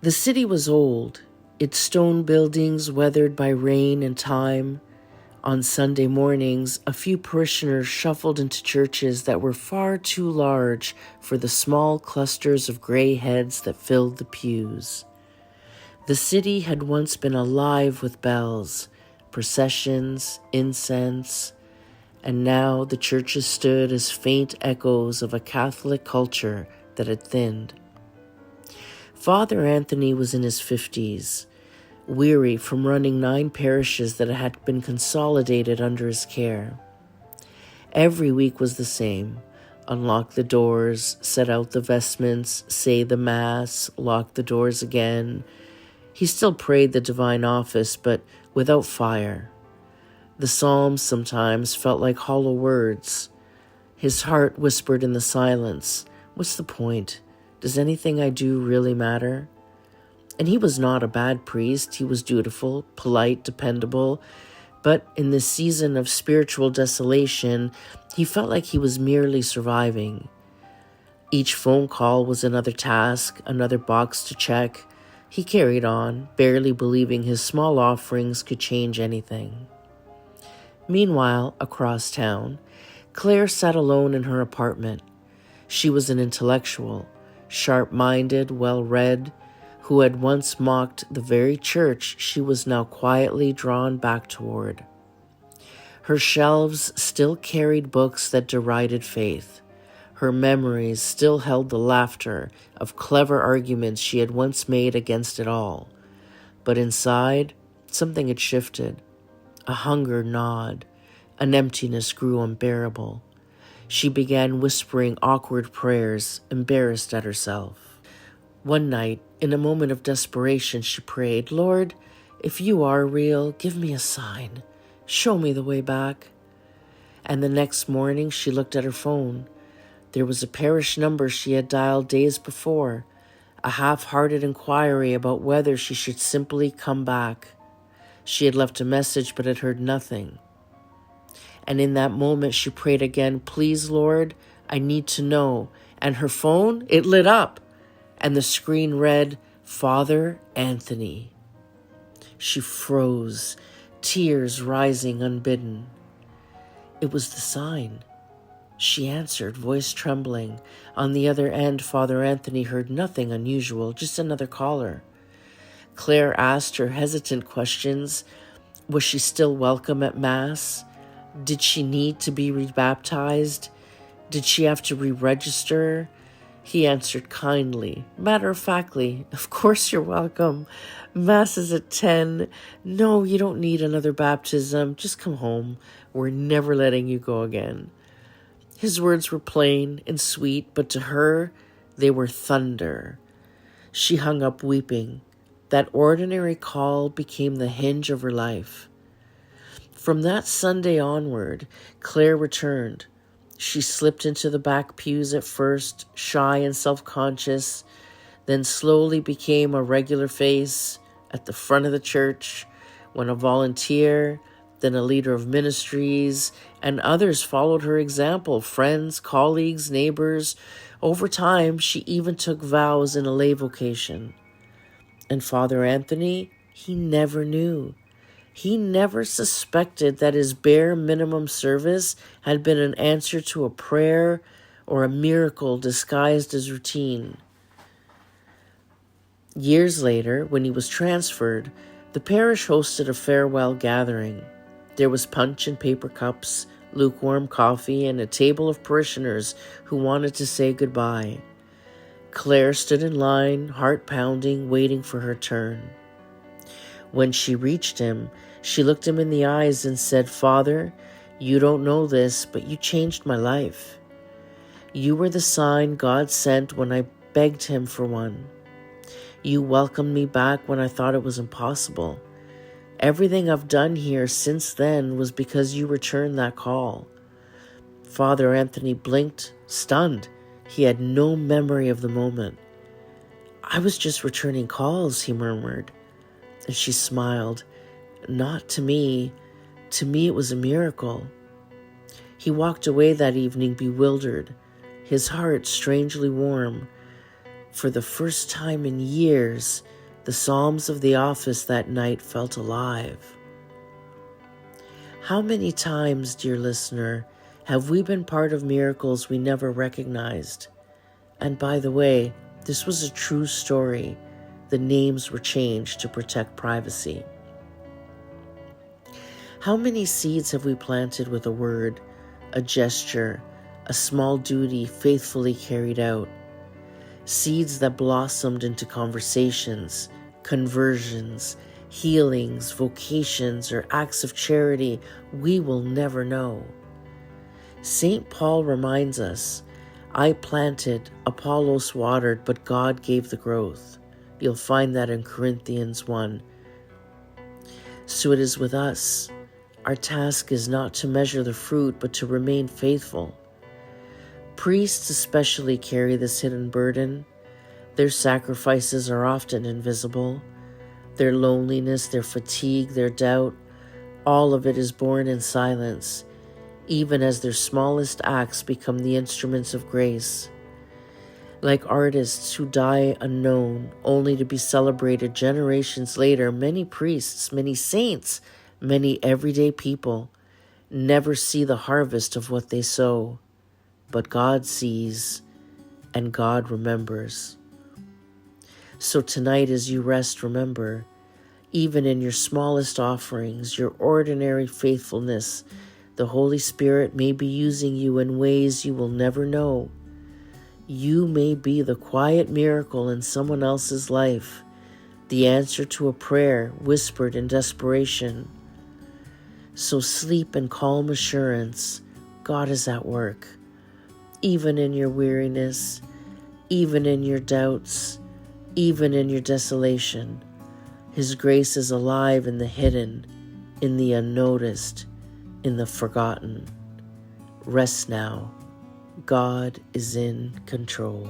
The city was old, its stone buildings weathered by rain and time. On Sunday mornings, a few parishioners shuffled into churches that were far too large for the small clusters of gray heads that filled the pews. The city had once been alive with bells, processions, incense, and now the churches stood as faint echoes of a Catholic culture that had thinned. Father Anthony was in his 50s, weary from running 9 parishes that had been consolidated under his care. Every week was the same. Unlock the doors, set out the vestments, say the Mass, lock the doors again. He still prayed the divine office, but without fire. The Psalms sometimes felt like hollow words. His heart whispered in the silence, "What's the point? Does anything I do really matter?" And he was not a bad priest. He was dutiful, polite, dependable. But in this season of spiritual desolation, he felt like he was merely surviving. Each phone call was another task, another box to check. He carried on, barely believing his small offerings could change anything. Meanwhile, across town, Claire sat alone in her apartment. She was an intellectual, sharp-minded, well-read, who had once mocked the very church she was now quietly drawn back toward. Her shelves still carried books that derided faith. Her memories still held the laughter of clever arguments she had once made against it all. But inside, something had shifted. A hunger gnawed. An emptiness grew unbearable. She began whispering awkward prayers, embarrassed at herself. One night, in a moment of desperation, she prayed, "Lord, if you are real, give me a sign. Show me the way back." And the next morning, she looked at her phone. There was a parish number she had dialed days before, a half-hearted inquiry about whether she should simply come back. She had left a message but had heard nothing. And in that moment, she prayed again, "Please, Lord, I need to know." And her phone, it lit up, and the screen read, "Father Anthony." She froze, tears rising unbidden. It was the sign. She answered, voice trembling. On the other end, Father Anthony heard nothing unusual, just another caller. Claire asked her hesitant questions. Was she still welcome at Mass? Did she need to be rebaptized? Did she have to re-register? He answered kindly, matter-of-factly, "Of course you're welcome. Mass is at 10. No, you don't need another baptism. Just come home. We're never letting you go again." His words were plain and sweet, but to her, they were thunder. She hung up weeping. That ordinary call became the hinge of her life. From that Sunday onward, Claire returned. She slipped into the back pews at first, shy and self-conscious, then slowly became a regular face at the front of the church, when a volunteer, then a leader of ministries, and others followed her example, friends, colleagues, neighbors. Over time, she even took vows in a lay vocation. And Father Anthony, he never knew. He never suspected that his bare minimum service had been an answer to a prayer or a miracle disguised as routine. Years later, when he was transferred, the parish hosted a farewell gathering. There was punch and paper cups, lukewarm coffee, and a table of parishioners who wanted to say goodbye. Claire stood in line, heart pounding, waiting for her turn. When she reached him, she looked him in the eyes and said, "Father, you don't know this, but you changed my life. You were the sign God sent when I begged him for one. You welcomed me back when I thought it was impossible. Everything I've done here since then was because you returned that call." Father Anthony blinked, stunned. He had no memory of the moment. "I was just returning calls," he murmured. And she smiled. "Not to me. To me it was a miracle." He walked away that evening bewildered, his heart strangely warm. For the first time in years, the Psalms of the office that night felt alive. How many times, dear listener, have we been part of miracles we never recognized? And by the way, this was a true story. The names were changed to protect privacy. How many seeds have we planted with a word, a gesture, a small duty faithfully carried out? Seeds that blossomed into conversations, conversions, healings, vocations, or acts of charity we will never know. St. Paul reminds us, I planted, Apollos watered, but God gave the growth. You'll find that in Corinthians 1. So it is with us. Our task is not to measure the fruit, but to remain faithful. Priests especially carry this hidden burden. Their sacrifices are often invisible. Their loneliness, their fatigue, their doubt, all of it is borne in silence, even as their smallest acts become the instruments of grace. Like artists who die unknown, only to be celebrated generations later, many priests, many saints, many everyday people never see the harvest of what they sow, but God sees and God remembers. So tonight as you rest, remember, even in your smallest offerings, your ordinary faithfulness, the Holy Spirit may be using you in ways you will never know. You may be the quiet miracle in someone else's life, the answer to a prayer whispered in desperation. So sleep in calm assurance, God is at work, even in your weariness, even in your doubts, even in your desolation. His grace is alive in the hidden, in the unnoticed, in the forgotten. Rest now. God is in control.